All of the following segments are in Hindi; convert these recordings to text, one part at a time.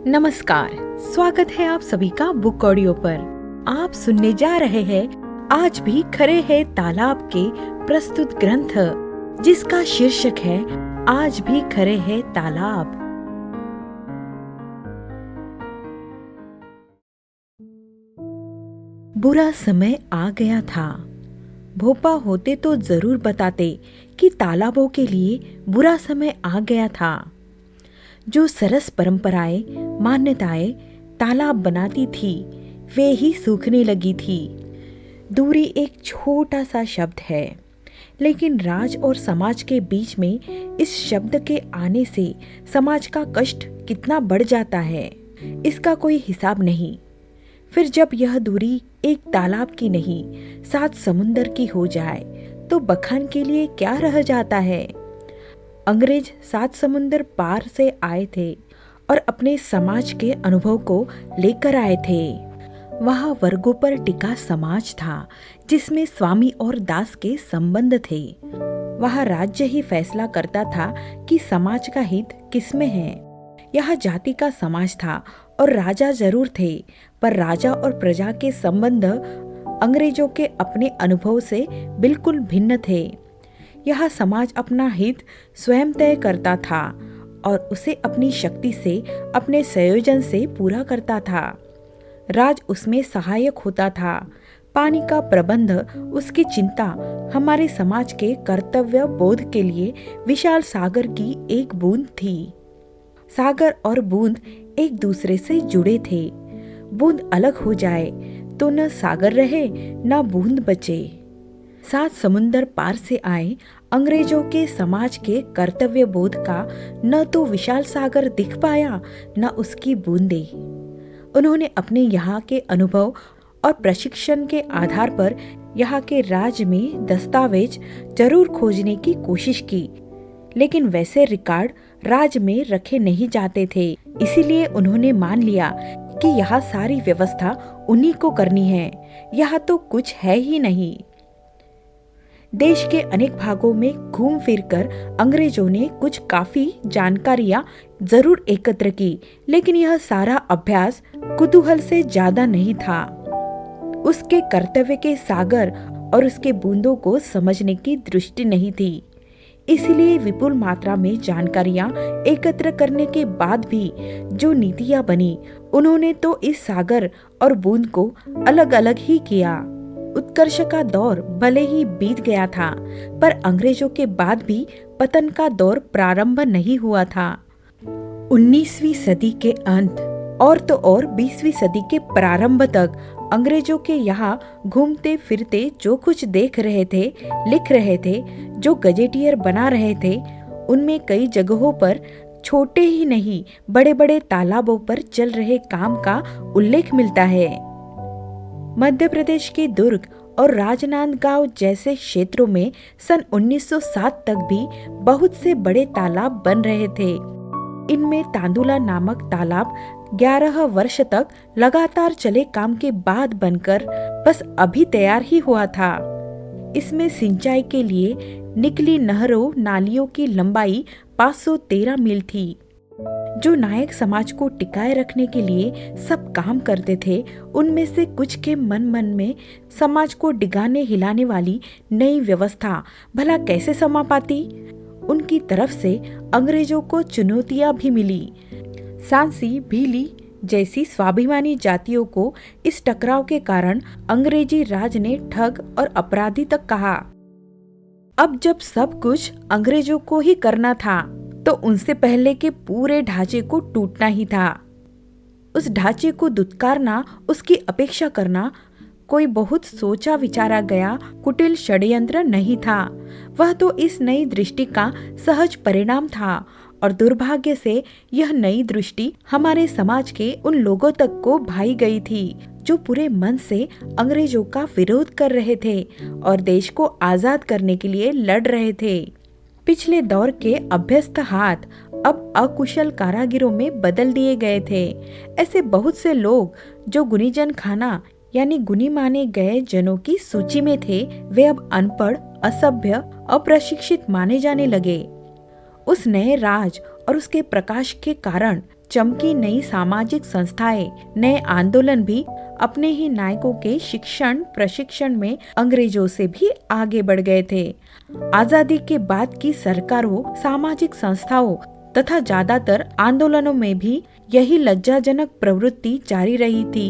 नमस्कार, स्वागत है आप सभी का बुक ऑडियो पर। आप सुनने जा रहे हैं आज भी खरे हैं तालाब के प्रस्तुत ग्रंथ, जिसका शीर्षक है आज भी खरे हैं तालाब। बुरा समय आ गया था। भोपा होते तो जरूर बताते कि तालाबों के लिए बुरा समय आ गया था। जो सरस परंपराएं, मान्यताएं तालाब बनाती थी, वे ही सूखने लगी थी। दूरी एक छोटा सा शब्द है, लेकिन राज और समाज के बीच में इस शब्द के आने से समाज का कष्ट कितना बढ़ जाता है, इसका कोई हिसाब नहीं। फिर जब यह दूरी एक तालाब की नहीं, 7 समुंदर की हो जाए, तो बखान के लिए क्या रह जाता है। अंग्रेज 7 समुंदर पार से आए थे और अपने समाज के अनुभव को लेकर आए थे। वहाँ वर्गों पर टिका समाज था, जिसमें स्वामी और दास के संबंध थे। वहाँ राज्य ही फैसला करता था कि समाज का हित किसमें है। यह जाति का समाज था और राजा जरूर थे, पर राजा और प्रजा के संबंध अंग्रेजों के अपने अनुभव से बिल्कुल भिन्न थे। यह समाज अपना हित स्वयं तय करता था और उसे अपनी शक्ति से, अपने संयोजन से पूरा करता था। राज उसमें सहायक होता था। पानी का प्रबंध उसकी चिंता हमारे समाज के कर्तव्य बोध के लिए विशाल सागर की एक बूंद थी। सागर और बूंद एक दूसरे से जुड़े थे। बूंद अलग हो जाए तो न सागर रहे न बूंद बचे। 7 समुंदर पार से आए अंग्रेजों के समाज के कर्तव्य बोध का न तो विशाल सागर दिख पाया, न उसकी बूंदे। उन्होंने अपने यहाँ के अनुभव और प्रशिक्षण के आधार पर यहाँ के राज्य में दस्तावेज जरूर खोजने की कोशिश की, लेकिन वैसे रिकॉर्ड राज्य में रखे नहीं जाते थे। इसीलिए उन्होंने मान लिया कि यहाँ सारी व्यवस्था उन्हीं को करनी है, यहाँ तो कुछ है ही नहीं। देश के अनेक भागों में घूम फिरकर अंग्रेजों ने कुछ काफी जानकारियां जरूर एकत्र की, लेकिन यह सारा अभ्यास कुतूहल से ज्यादा नहीं था। उसके कर्तव्य के सागर और उसके बूंदों को समझने की दृष्टि नहीं थी। इसलिए विपुल मात्रा में जानकारियां एकत्र करने के बाद भी जो नीतियां बनी, उन्होंने तो इस सागर और बूंद को अलग अलग ही किया। उत्कर्ष का दौर भले ही बीत गया था, पर अंग्रेजों के बाद भी पतन का दौर प्रारंभ नहीं हुआ था। 19वीं सदी के अंत और तो और 20वीं सदी के प्रारंभ तक अंग्रेजों के यहाँ घूमते फिरते जो कुछ देख रहे थे, लिख रहे थे, जो गजेटियर बना रहे थे, उनमें कई जगहों पर छोटे ही नहीं, बड़े बड़े तालाबों पर चल रहे काम का उल्लेख मिलता है। मध्य प्रदेश के दुर्ग और राजनांदगांव जैसे क्षेत्रों में सन 1907 तक भी बहुत से बड़े तालाब बन रहे थे। इनमें तांदुला नामक तालाब 11 वर्ष तक लगातार चले काम के बाद बनकर बस अभी तैयार ही हुआ था। इसमें सिंचाई के लिए निकली नहरों नालियों की लंबाई 513 मील थी। जो नायक समाज को टिकाए रखने के लिए सब काम करते थे, उनमें से कुछ के मन में समाज को डिगाने हिलाने वाली नई व्यवस्था भला कैसे समा पाती। उनकी तरफ से अंग्रेजों को चुनौतियां भी मिली। सांसी, भीली जैसी स्वाभिमानी जातियों को इस टकराव के कारण अंग्रेजी राज ने ठग और अपराधी तक कहा। अब जब सब कुछ अंग्रेजों को ही करना था, तो उनसे पहले के पूरे ढांचे को टूटना ही था। उस ढांचे को दुत्कारना, उसकी अपेक्षा करना कोई बहुत सोचा विचारा गया कुटिल षड्यंत्र नहीं था। वह तो इस नई दृष्टि का सहज परिणाम था, और दुर्भाग्य से यह नई दृष्टि हमारे समाज के उन लोगों तक को भाई गई थी, जो पूरे मन से अंग्रेजों का विरोध कर रहे थे और देश को आजाद करने के लिए लड़ रहे थे। पिछले दौर के अभ्यस्त हाथ अब अकुशल कारागिरों में बदल दिए गए थे। ऐसे बहुत से लोग जो गुनीजन खाना यानी गुनी माने गए जनों की सूची में थे, वे अब अनपढ़, असभ्य, अप्रशिक्षित माने जाने लगे। उस नए राज और उसके प्रकाश के कारण चमकी नई सामाजिक संस्थाएं, नए आंदोलन भी अपने ही नायकों के शिक्षण प्रशिक्षण में अंग्रेजों से भी आगे बढ़ गए थे। आजादी के बाद की सरकारों, सामाजिक संस्थाओं तथा ज्यादातर आंदोलनों में भी यही लज्जाजनक प्रवृत्ति जारी रही थी।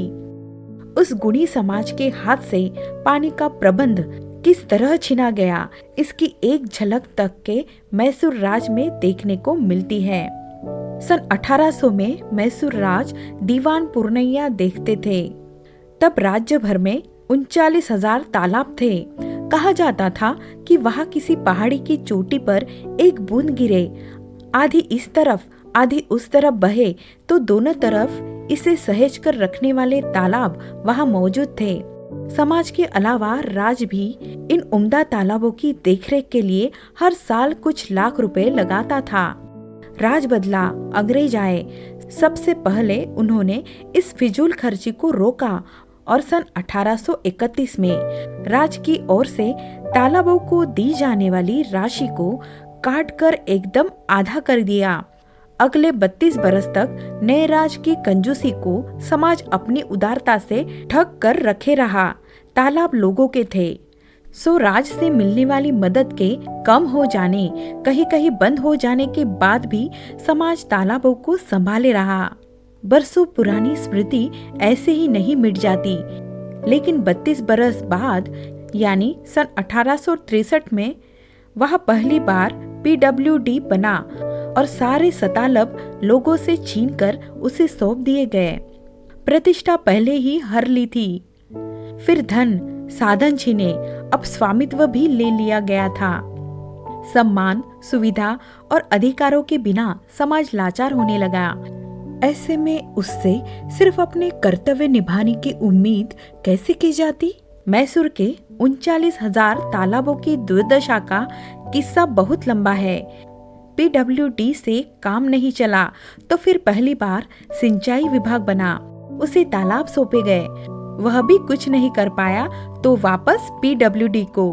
उस गुणी समाज के हाथ से पानी का प्रबंध किस तरह छीना गया, इसकी एक झलक तक के मैसूर राज में देखने को मिलती है। सन 1800 में मैसूर राज दीवान पूर्णैया देखते थे। तब राज्य भर में 39,000 तालाब थे। कहा जाता था कि वहाँ किसी पहाड़ी की चोटी पर एक बूंद गिरे, आधी इस तरफ आधी उस तरफ बहे तो दोनों तरफ इसे सहेज कर रखने वाले तालाब वहाँ मौजूद थे। समाज के अलावा राज भी इन उम्दा तालाबों की देखरेख के लिए हर साल कुछ लाख रुपए लगाता था। राज बदला, अंग्रेज आए। सबसे पहले उन्होंने इस फिजूल खर्ची को रोका और सन 1831 में राज की ओर से तालाबों को दी जाने वाली राशि को काट कर एकदम आधा कर दिया। अगले 32 बरस तक नए राज की कंजूसी को समाज अपनी उदारता से ठग कर रखे रहा। तालाब लोगों के थे, सो राज से मिलने वाली मदद के कम हो जाने, कहीं कहीं बंद हो जाने के बाद भी समाज तालाबों को संभाले रहा। बरसों पुरानी स्मृति ऐसे ही नहीं मिट जाती। लेकिन 32 बरस बाद यानी सन 1863 में वह पहली बार PWD बना और सारे सतालब लोगों से छीनकर उसे सौंप दिए गए। प्रतिष्ठा पहले ही हर ली थी, फिर धन साधन छीने, अब स्वामित्व भी ले लिया गया था। सम्मान, सुविधा और अधिकारों के बिना समाज लाचार होने लगा। ऐसे में उससे सिर्फ अपने कर्तव्य निभाने की उम्मीद कैसे की जाती? मैसूर के 39,000 तालाबों की दुर्दशा का किस्सा बहुत लंबा है। PWD से काम नहीं चला तो फिर पहली बार सिंचाई विभाग बना, उसे तालाब सौंपे गए, वह भी कुछ नहीं कर पाया तो वापस PWD को।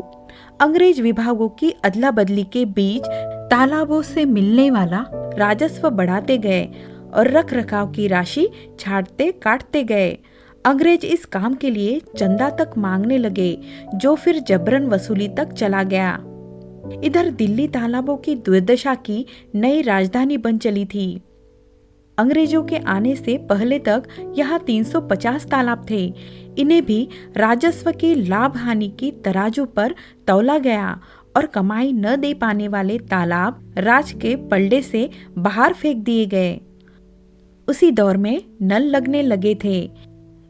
अंग्रेज विभागों की अदला बदली के बीच तालाबों से मिलने वाला राजस्व बढ़ाते गए और रख रखाव की राशि छाटते काटते गए। अंग्रेज इस काम के लिए चंदा तक मांगने लगे, जो फिर जबरन वसूली तक चला गया। इधर दिल्ली तालाबों की दुर्दशा की नई राजधानी बन चली थी। अंग्रेजों के आने से पहले तक यहाँ 350 तालाब थे। इन्हें भी राजस्व की लाभ हानि की तराजू पर तौला गया और कमाई न दे पाने वाले तालाब राज के पलड़े से बाहर फेंक दिए गए। उसी दौर में नल लगने लगे थे।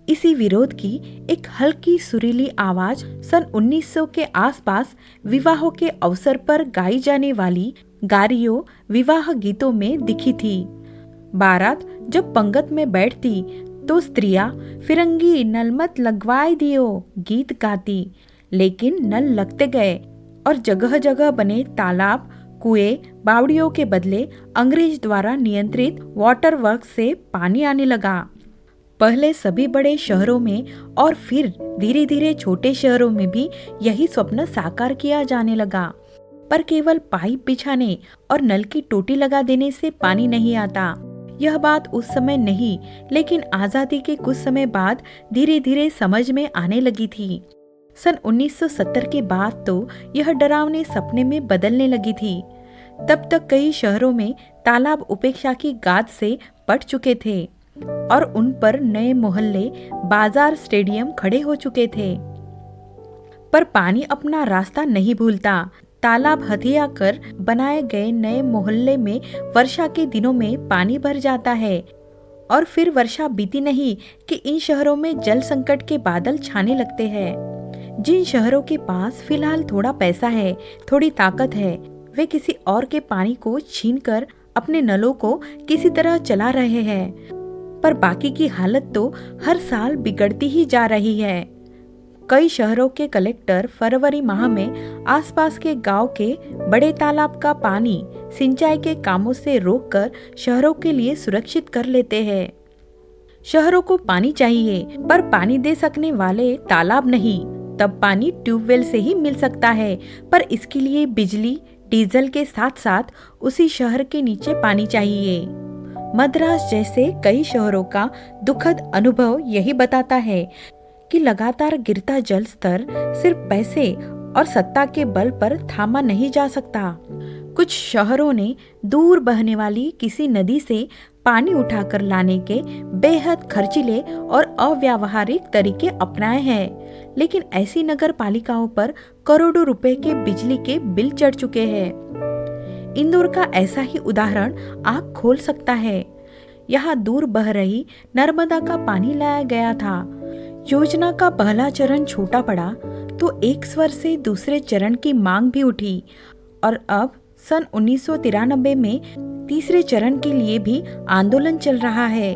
इसी विरोध की एक हल्की सुरीली आवाज सन 1900 के आसपास विवाहों के अवसर पर गाई जाने वाली गारियों विवाह गीतों में दिखी थी। बारात जब पंगत में बैठती तो स्त्रियां फिरंगी नल मत लगवाए दियो गीत गाती, लेकिन नल लगते गए और जगह जगह बने तालाब, कुएं, बावड़ियों के बदले अंग्रेज द्वारा नियंत्रित वाटर वर्क से पानी आने लगा। पहले सभी बड़े शहरों में और फिर धीरे धीरे छोटे शहरों में भी यही स्वप्न साकार किया जाने लगा। पर केवल पाइप बिछाने और नल की टोटी लगा देने से पानी नहीं आता। यह बात उस समय नहीं, लेकिन आजादी के कुछ समय बाद धीरे धीरे समझ में आने लगी थी। सन 1970 के बाद तो यह डरावने सपने में बदलने लगी थी। तब तक कई शहरों में तालाब उपेक्षा की गाद से पट चुके थे और उन पर नए मोहल्ले, बाजार, स्टेडियम खड़े हो चुके थे। पर पानी अपना रास्ता नहीं भूलता। तालाब हथिया कर बनाए गए नए मोहल्ले में वर्षा के दिनों में पानी भर जाता है और फिर वर्षा बीती नहीं कि इन शहरों में जल संकट के बादल छाने लगते हैं। जिन शहरों के पास फिलहाल थोड़ा पैसा है, थोड़ी ताकत है, वे किसी और के पानी को छीनकर अपने नलों को किसी तरह चला रहे हैं, पर बाकी की हालत तो हर साल बिगड़ती ही जा रही है। कई शहरों के कलेक्टर फरवरी माह में आसपास के गांव के बड़े तालाब का पानी सिंचाई के कामों से रोककर शहरों के लिए सुरक्षित कर लेते हैं। शहरों को पानी चाहिए, पर पानी दे सकने वाले तालाब नहीं। तब पानी ट्यूबवेल से ही मिल सकता है, पर इसके लिए बिजली, डीजल के साथ साथ उसी शहर के नीचे पानी चाहिए। मद्रास जैसे कई शहरों का दुखद अनुभव यही बताता है कि लगातार गिरता जल स्तर सिर्फ पैसे और सत्ता के बल पर थामा नहीं जा सकता। कुछ शहरों ने दूर बहने वाली किसी नदी से पानी उठाकर लाने के बेहद खर्चीले और अव्यावहारिक तरीके अपनाए हैं, लेकिन ऐसी नगर पालिकाओं पर करोड़ों रुपए के बिजली के बिल चढ़ चुके हैं। इंदौर का ऐसा ही उदाहरण आँख खोल सकता है। यहाँ दूर बह रही नर्मदा का पानी लाया गया था। योजना का पहला चरण छोटा पड़ा तो एक स्वर से दूसरे चरण की मांग भी उठी और अब सन 1993 में तीसरे चरण के लिए भी आंदोलन चल रहा है।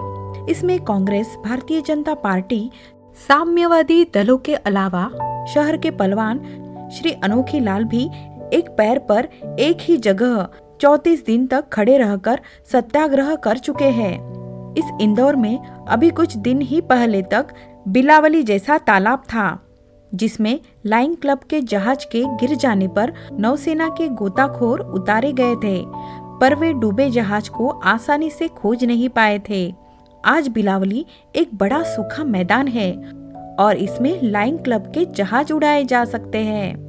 इसमें कांग्रेस, भारतीय जनता पार्टी, साम्यवादी दलों के अलावा शहर के पहलवान श्री अनोखी लाल भी एक पैर पर एक ही जगह 34 दिन तक खड़े रहकर सत्याग्रह कर चुके हैं। इस इंदौर में अभी कुछ दिन ही पहले तक बिलावली जैसा तालाब था, जिसमें लाइन क्लब के जहाज के गिर जाने पर नौसेना के गोताखोर उतारे गए थे, पर वे डूबे जहाज को आसानी से खोज नहीं पाए थे। आज बिलावली एक बड़ा सूखा मैदान है और इसमें लाइन क्लब के जहाज उड़ाए जा सकते हैं।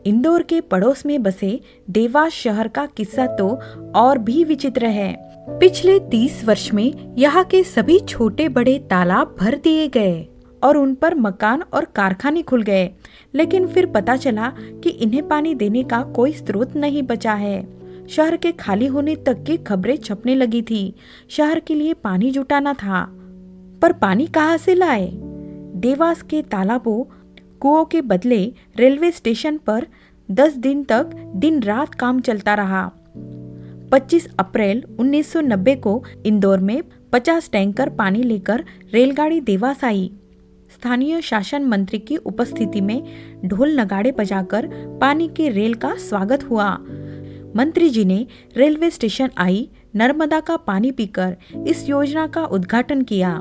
इंदौर के पड़ोस में बसे देवास शहर का किस्सा तो और भी विचित्र है। पिछले 30 वर्ष में यहाँ के सभी छोटे बड़े तालाब भर दिए गए और उन पर मकान और कारखाने खुल गए, लेकिन फिर पता चला कि इन्हें पानी देने का कोई स्रोत नहीं बचा है। शहर के खाली होने तक की खबरें छपने लगी थी। शहर के लिए पानी जुटाना था, पर पानी कहाँ से लाए? देवास के तालाबों, कुओं के बदले रेलवे स्टेशन पर 10 दिन तक दिन रात काम चलता रहा। 25 अप्रैल 1990 को इंदौर में 50 टैंकर पानी लेकर रेलगाड़ी देवास आई। स्थानीय शासन मंत्री की उपस्थिति में ढोल नगाड़े बजाकर पानी की रेल का स्वागत हुआ। मंत्री जी ने रेलवे स्टेशन आई नर्मदा का पानी पीकर इस योजना का उद्घाटन किया।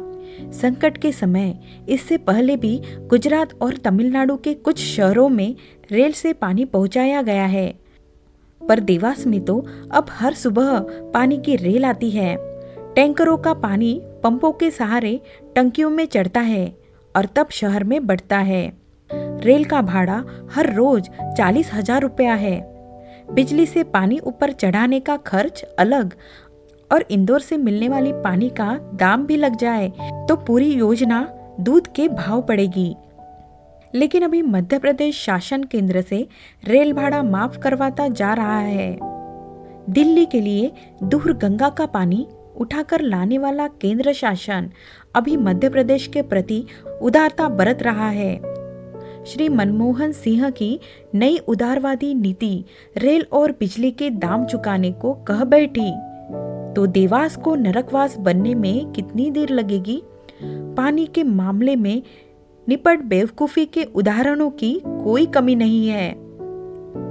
संकट के समय इससे पहले भी गुजरात और तमिलनाडु के कुछ शहरों में रेल से पानी पहुंचाया गया है, पर देवास में तो अब हर सुबह पानी की रेल आती है। टैंकरों का पानी पंपों के सहारे टंकियों में चढ़ता है और तब शहर में बढ़ता है। रेल का भाड़ा हर रोज 40,000 रुपया है। बिजली से पानी ऊपर चढ़ाने का खर्च अलग, और इंदौर से मिलने वाली पानी का दाम भी लग जाए तो पूरी योजना दूध के भाव पड़ेगी। लेकिन अभी मध्य प्रदेश शासन केंद्र से रेल भाड़ा माफ करवाता जा रहा है। दिल्ली के लिए दूर गंगा का पानी उठाकर लाने वाला केंद्र शासन अभी मध्य प्रदेश के प्रति उदारता बरत रहा है। श्री मनमोहन सिंह की नई उदारवादी नीति रेल और बिजली के दाम चुकाने को कह बैठी तो देवास को नरकवास बनने में कितनी देर लगेगी? पानी के मामले में निपट बेवकूफी के उदाहरणों की कोई कमी नहीं है।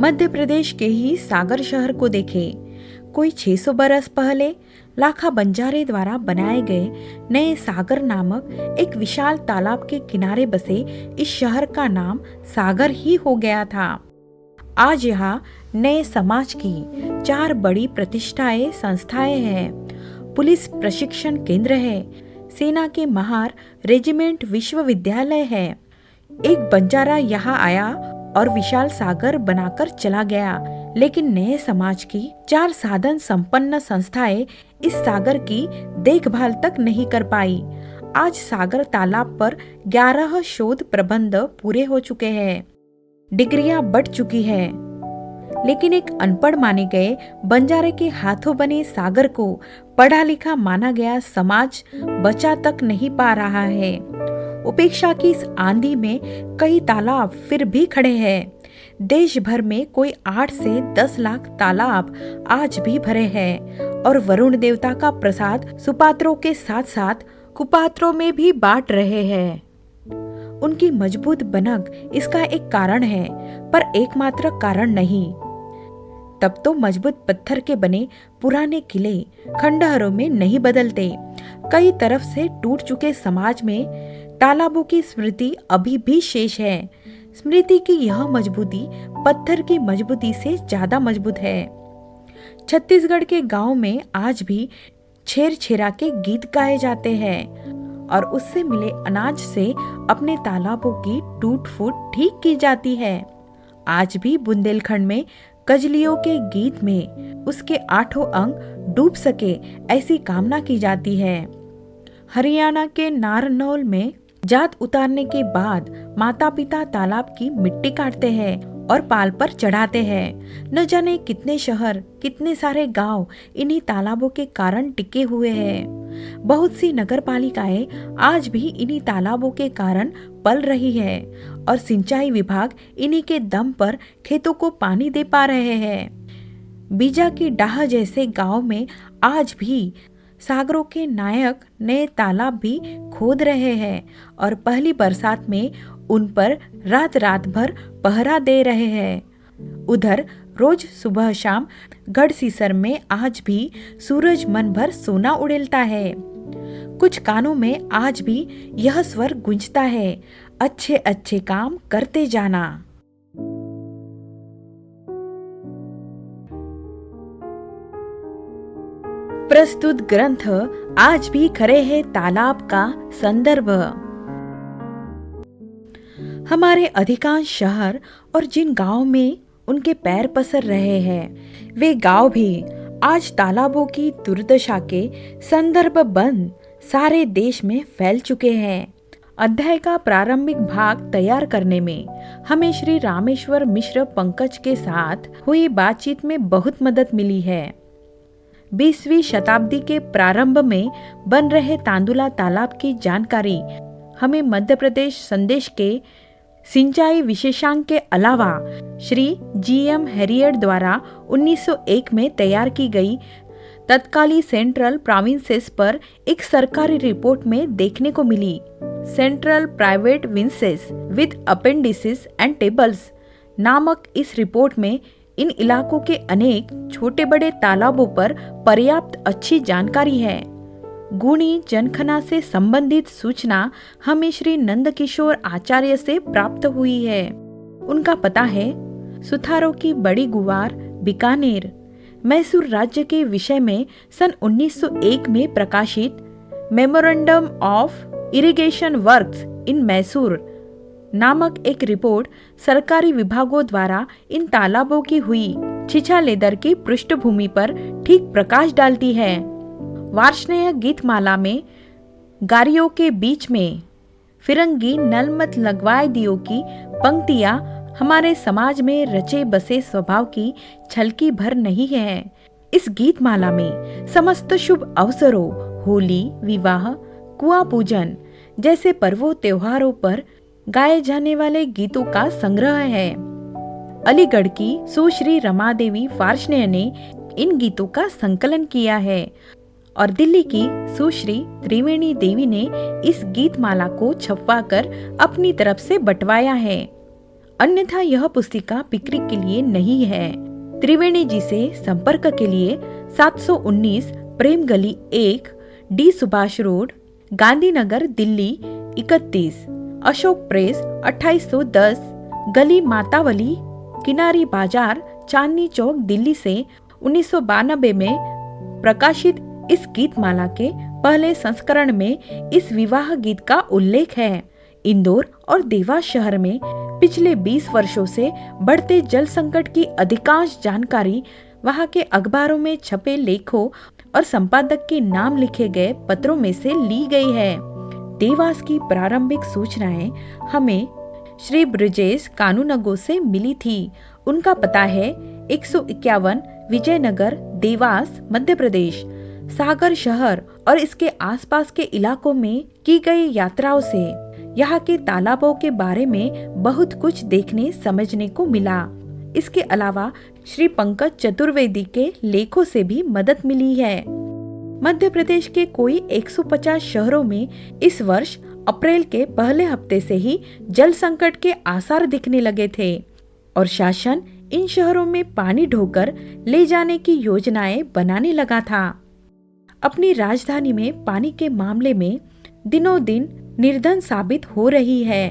मध्य प्रदेश के ही सागर शहर को देखें। कोई 600 बरस पहले लाखा बंजारे द्वारा बनाए गए नए सागर नामक एक विशाल तालाब के किनारे बसे इस शहर का नाम सागर ही हो गया था। आज यहाँ नए समाज की 4 बड़ी प्रतिष्ठाएं संस्थाएं हैं। पुलिस प्रशिक्षण केंद्र है, सेना के महार रेजिमेंट विश्वविद्यालय है। एक बंजारा यहाँ आया और विशाल सागर बनाकर चला गया, लेकिन नए समाज की 4 साधन संपन्न संस्थाएं इस सागर की देखभाल तक नहीं कर पाई। आज सागर तालाब पर 11 शोध प्रबंध पूरे हो चुके हैं, डिग्रियां बढ़ चुकी है, लेकिन एक अनपढ़ माने गए बंजारे के हाथों बने सागर को पढ़ा लिखा माना गया समाज बचा तक नहीं पा रहा है। उपेक्षा की इस आंधी में कई तालाब फिर भी खड़े हैं। देश भर में कोई 8 से 10 लाख तालाब आज भी भरे हैं और वरुण देवता का प्रसाद सुपात्रों के साथ साथ कुपात्रों में भी बांट रहे हैं। उनकी मजबूत बनक इसका एक कारण है, पर एकमात्र कारण नहीं। तब तो मजबूत पत्थर के बने पुराने किले खंडहरों में नहीं बदलते। कई तरफ से टूट चुके समाज में तालाबों की स्मृति अभी भी शेष है। स्मृति की यह मजबूती पत्थर की मजबूती से ज्यादा मजबूत है। छत्तीसगढ़ के गांव में आज भी छेर-छेरा के गीत गाए जाते हैं और उससे मिले अनाज से अपने तालाबों की टूट-फूट ठीक की जाती है। आज भी बुंदेलखंड में कजलियों के गीत में उसके 8 अंग डूब सके ऐसी कामना की जाती है। हरियाणा के नारनौल में जात उतारने के बाद माता पिता तालाब की मिट्टी काटते हैं और पाल पर चढ़ाते हैं। न जाने कितने शहर, कितने सारे गांव इन्हीं तालाबों के कारण टिके हुए हैं। बहुत सी नगर पालिकाएं आज भी इन्हीं तालाबों के कारण पल रही है और सिंचाई विभाग इन्हीं के दम पर खेतों को पानी दे पा रहे हैं। बीजा की डाह जैसे गांव में आज भी सागरों के नायक नए तालाब भी खोद रहे हैं और पहली बरसात में उन पर रात रात भर पहरा दे रहे हैं। उधर रोज सुबह शाम गढ़सीसर में आज भी सूरज मन भर सोना उड़ेलता है। कुछ कानों में आज भी यह स्वर गूंजता है, अच्छे अच्छे काम करते जाना। प्रस्तुत ग्रंथ आज भी खड़े है तालाब का संदर्भ। हमारे अधिकांश शहर और जिन गांव में उनके पैर पसर रहे हैं, वे गांव भी आज तालाबों की दुर्दशा के संदर्भ बन सारे देश में फैल चुके हैं। अध्याय का प्रारंभिक भाग तैयार करने में हमें श्री रामेश्वर मिश्र पंकज के साथ हुई बातचीत में बहुत मदद मिली है। 20वीं शताब्दी के प्रारंभ में बन रहे तांदुला तालाब की जानकारी हमें मध्य प्रदेश संदेश के सिंचाई विशेषांक के अलावा श्री जी.एम. हैरियट द्वारा 1901 में तैयार की गई तत्कालीन सेंट्रल प्रोविंसेस पर एक सरकारी रिपोर्ट में देखने को मिली। Central provinces with appendices and tables नामक इस रिपोर्ट में इन इलाकों के अनेक छोटे बड़े तालाबों पर पर्याप्त अच्छी जानकारी है। गुणी जनखना से संबंधित सूचना हमें श्री नंदकिशोर आचार्य से प्राप्त हुई है। उनका पता है सुथारों की बड़ी गुवार, बीकानेर। मैसूर राज्य के विषय में सन 1901 में प्रकाशित memorandum of irrigation works in Mysore नामक एक रिपोर्ट सरकारी विभागों द्वारा इन तालाबों की हुई छिछालेदर की पृष्ठभूमि पर ठीक प्रकाश डालती है। वार्ष्णेय गीतमाला में गारियों के बीच में फिरंगी नलमत लगवाए दियो की पंक्तियां हमारे समाज में रचे बसे स्वभाव की छलकी भर नहीं है। इस गीतमाला में समस्त शुभ अवसरों, होली, विवाह, कुआं पूजन जैसे पर्वों त्योहारों पर गाए जाने वाले गीतों का संग्रह है। अलीगढ़ की सुश्री रमादेवी वार्ष्णेय ने इन गीतों का संकलन किया है और दिल्ली की सुश्री त्रिवेणी देवी ने इस गीतमाला को छपवाकर अपनी तरफ से बंटवाया है। अन्यथा यह पुस्तिका बिक्री के लिए नहीं है। त्रिवेणी जी से संपर्क के लिए 719 प्रेम गली 1, D Subhash road, Gandhinagar, Delhi 31, Ashok press 2810, गली मातावली, किनारी बाजार, चांदनी चौक, दिल्ली से 1992 में प्रकाशित इस गीतमाला के पहले संस्करण में इस विवाह गीत का उल्लेख है। इंदौर और देवास शहर में पिछले 20 वर्षों से बढ़ते जल संकट की अधिकांश जानकारी वहां के अखबारों में छपे लेखों और संपादक के नाम लिखे गए पत्रों में से ली गई है। देवास की प्रारंभिक सूचनाएं हमें श्री ब्रजेश कानूनगो से मिली थी। उनका पता है 151 विजयनगर, देवास, मध्य प्रदेश। सागर शहर और इसके आसपास के इलाकों में की गई यात्राओं से यहाँ के तालाबों के बारे में बहुत कुछ देखने समझने को मिला। इसके अलावा श्री पंकज चतुर्वेदी के लेखों से भी मदद मिली है। मध्य प्रदेश के कोई 150 शहरों में इस वर्ष अप्रैल के पहले हफ्ते से ही जल संकट के आसार दिखने लगे थे और शासन इन शहरों में पानी ढोकर ले जाने की योजनाएं बनाने लगा था। अपनी राजधानी में पानी के मामले में दिनों दिन निर्धन साबित हो रही है।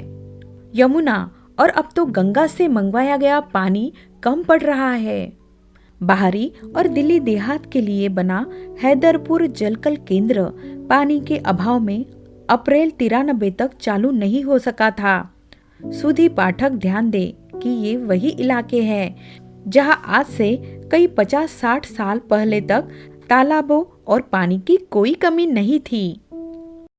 यमुना और अब तो गंगा से मंगवाया गया पानी कम पड़ रहा है। बाहरी और दिल्ली देहात के लिए बना हैदरपुर जलकल केंद्र पानी के अभाव में अप्रैल 93 तक चालू नहीं हो सका था। सुधी पाठक ध्यान दे कि ये वही इलाके हैं जहां आज से कई 50-60 साल पहले तक तालाबों और पानी की कोई कमी नहीं थी।